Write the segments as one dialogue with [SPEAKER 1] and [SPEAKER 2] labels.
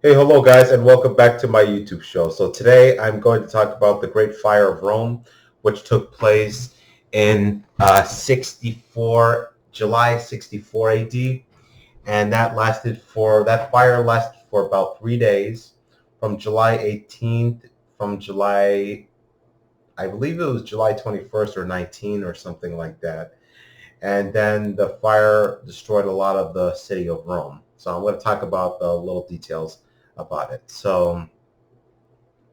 [SPEAKER 1] Hey, hello guys, and welcome back to my YouTube show. So today I'm going to talk about the Great Fire of Rome, which took place in July 64 AD, and that fire lasted for about 3 days, from July 18th, from July, I believe it was July 21st or 19 or something like that. And then the fire destroyed a lot of the city of Rome. So I'm going to talk about the little details about it.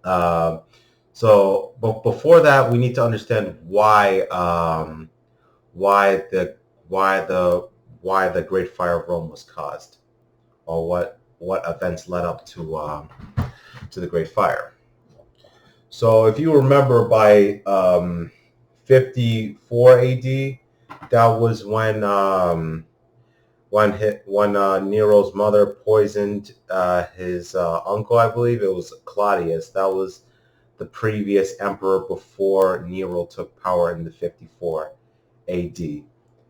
[SPEAKER 1] Uh, but before that, we need to understand why the why the why the Great Fire of Rome was caused, or what events led up to the Great Fire. So, if you remember, by 54 AD, that was when Nero's mother poisoned his uncle. I believe it was Claudius. That was the previous emperor before Nero took power in the 54 AD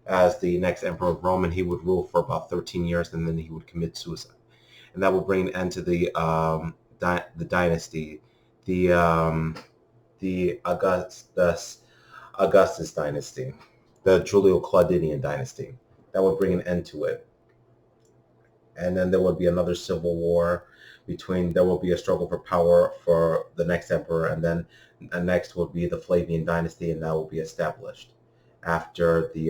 [SPEAKER 1] as the next emperor of Rome, and he would rule for about 13 years, and then he would commit suicide, and that would bring an end to the dynasty, the the Augustus dynasty, the Julio-Claudinian dynasty. That would bring an end to it, and then there would be another civil war there will be a struggle for power for the next emperor, and then next would be the Flavian dynasty, and that will be established after the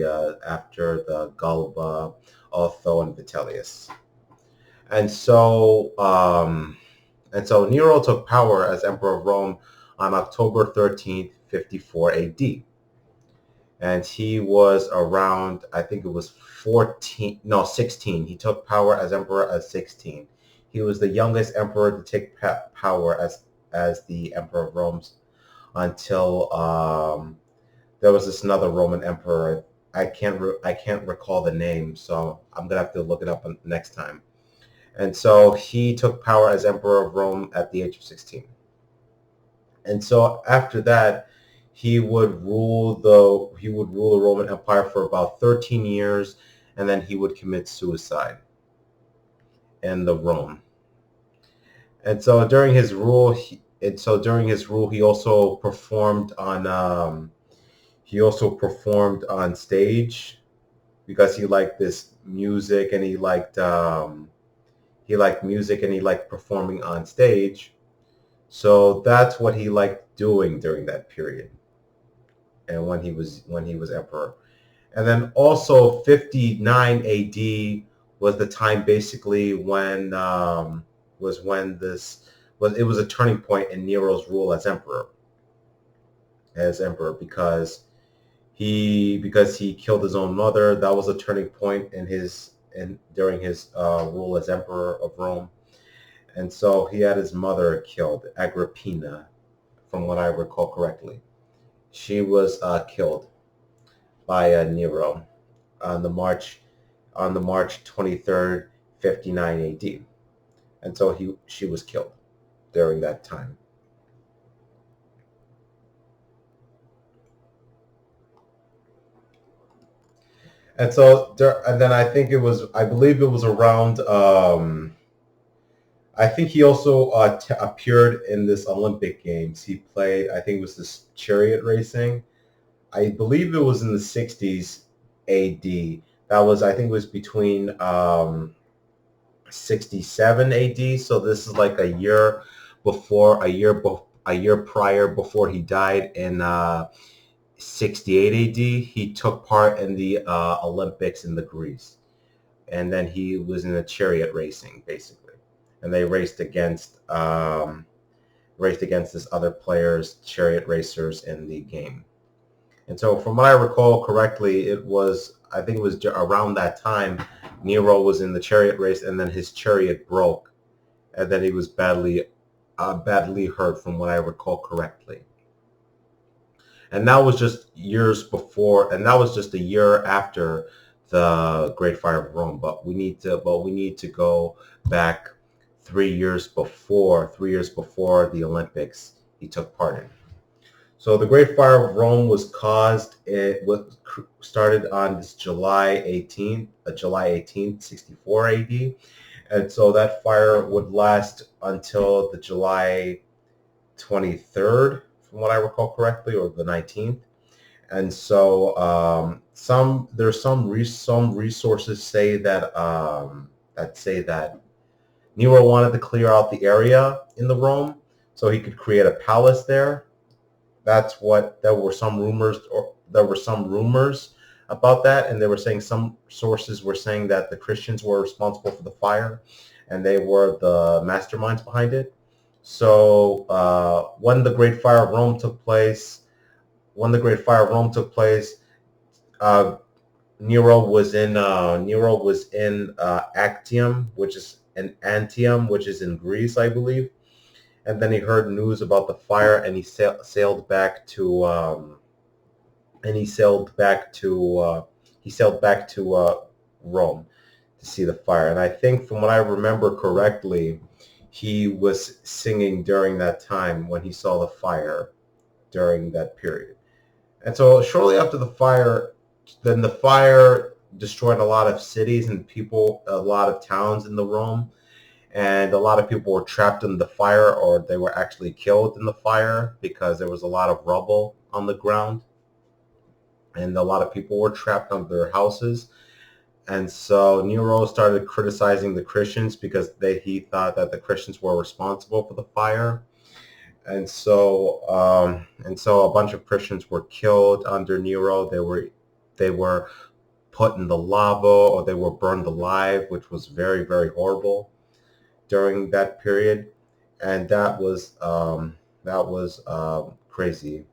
[SPEAKER 1] Galba, Otho, and Vitellius. And so Nero took power as emperor of Rome on October 13th, 54 AD. And he was around, I think it was 14, no, 16. He took power as emperor at 16. He was the youngest emperor to take power as the emperor of Rome until there was this another Roman emperor. I can't recall the name, so I'm gonna have to look it up next time. And so he took power as emperor of Rome at the age of 16. And so after that, he would rule the Roman Empire for about 13 years, and then he would commit suicide in the Rome. And so during his rule, he also performed on stage, because he liked this music, and he liked music and he liked performing on stage. So that's what he liked doing during that period, and when he was emperor. And then also 59 AD was the time, basically, when it was a turning point in Nero's rule as emperor, because he killed his own mother. That was a turning point during his rule as emperor of Rome. And so he had his mother killed, Agrippina, from what I recall correctly. She was killed by Nero on the March 23rd, 59 AD. And so she was killed during that time. And then I believe it was around. I think he also appeared in this Olympic Games. He played, I think it was this chariot racing. I believe it was in the 60s AD. I think it was between 67 AD. So this is like a year prior, before he died in 68 AD. He took part in the Olympics in the Greece, and then he was in a chariot racing, basically, and they raced against this other players, chariot racers, in the game. And so, from what I recall correctly, I think it was around that time Nero was in the chariot race, and then his chariot broke, and then he was badly hurt, from what I recall correctly. And that was just years before, and that was just a year after the Great Fire of Rome. But we need to go back 3 years before the Olympics he took part in. So the Great Fire of Rome started on this July 18th, 64 AD, And so that fire would last until the July 23rd, from what I recall correctly, or the 19th. And so some resources say that Nero wanted to clear out the area in the Rome so he could create a palace there. That's what there were some rumors, or there were some rumors about that, and they were saying, some sources were saying that the Christians were responsible for the fire and they were the masterminds behind it. So when the Great Fire of Rome took place, uh, Nero was in Actium, which is in Antium, which is in Greece, I believe. And then he heard news about the fire, and he sailed back to Rome to see the fire. And I think, from what I remember correctly, he was singing during that time when he saw the fire during that period. And so shortly after the fire, then the fire destroyed a lot of cities and people, a lot of towns in the Rome, and a lot of people were trapped in the fire, or they were actually killed in the fire because there was a lot of rubble on the ground, and a lot of people were trapped under their houses. And so Nero started criticizing the Christians because he thought that the Christians were responsible for the fire. And so a bunch of Christians were killed under Nero. They were put in the lava, or they were burned alive, which was very, very horrible during that period. And that was crazy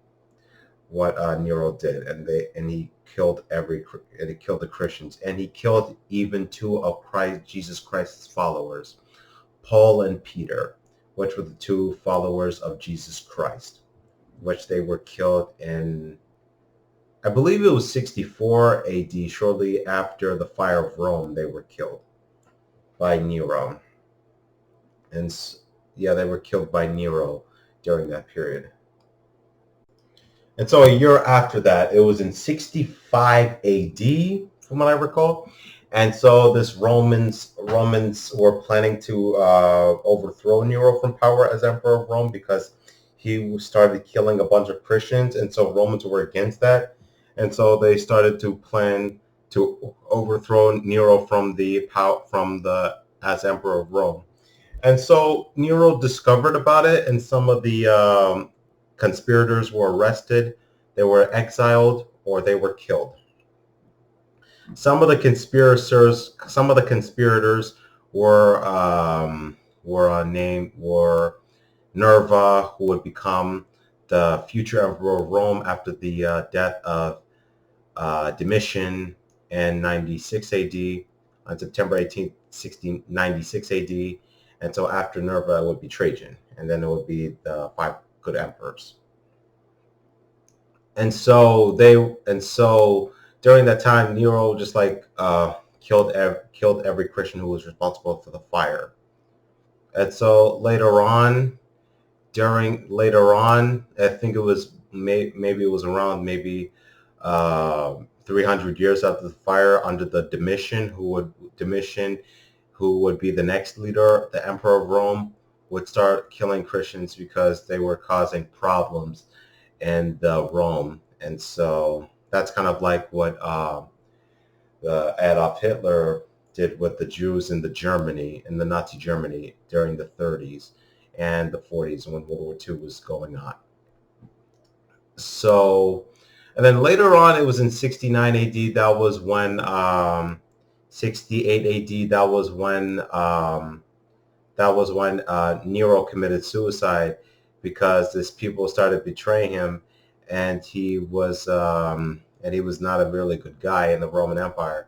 [SPEAKER 1] what Nero did, and he killed the Christians, and he killed even two of Jesus Christ's followers, Paul and Peter, which were the two followers of Jesus Christ, which they were killed in, I believe it was 64 AD, shortly after the fire of Rome. They were killed by Nero. And yeah, they were killed by Nero during that period. And so a year after that, it was in 65 AD, from what I recall. And so this Romans were planning to overthrow Nero from power as emperor of Rome, because he started killing a bunch of Christians, and so Romans were against that. And so they started to plan to overthrow Nero as emperor of Rome. And so Nero discovered about it, and some of the conspirators were arrested, they were exiled, or they were killed. Some of the conspirators were Nerva, who would become the future emperor of Rome after the death of Domitian in 96 AD, on September 18th, 1696 AD. And so after Nerva, it would be Trajan, and then it would be the five good emperors. And so during that time, Nero just killed every Christian who was responsible for the fire. And so later on, I think it was maybe it was around 300 years after the fire, under the Domitian, who would be the next leader, the emperor of Rome, would start killing Christians because they were causing problems in the Rome. And so that's kind of like what Adolf Hitler did with the Jews in the Nazi Germany during the 30s and the 40s, when World War II was going on. So, and then later on, it was in 69 AD. That was when 68 AD. That was when Nero committed suicide, because these people started betraying him, and he was not a really good guy in the Roman Empire,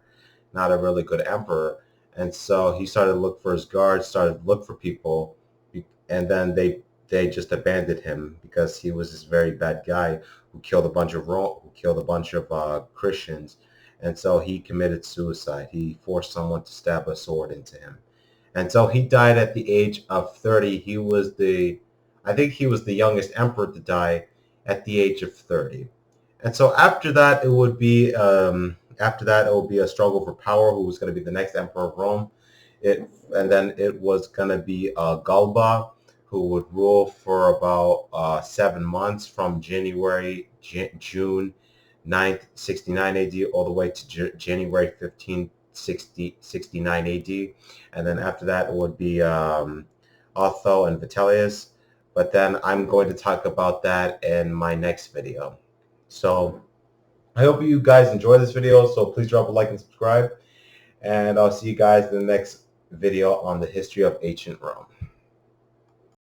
[SPEAKER 1] not a really good emperor. And so he started to look for his guards, started to look for people, and then they just abandoned him because he was this very bad guy who killed a bunch of Christians. And so he committed suicide. He forced someone to stab a sword into him. And so he died at the age of 30. I think he was the youngest emperor to die at the age of 30. And so after that, it would be a struggle for power. Who was going to be the next emperor of Rome? And then it was going to be Galba, who would rule for about 7 months from June 9th, 69 AD, all the way to January 15th, 69 AD. And then after that, it would be Otho and Vitellius. But then I'm going to talk about that in my next video. So I hope you guys enjoy this video. So please drop a like and subscribe. And I'll see you guys in the next video on the history of ancient Rome.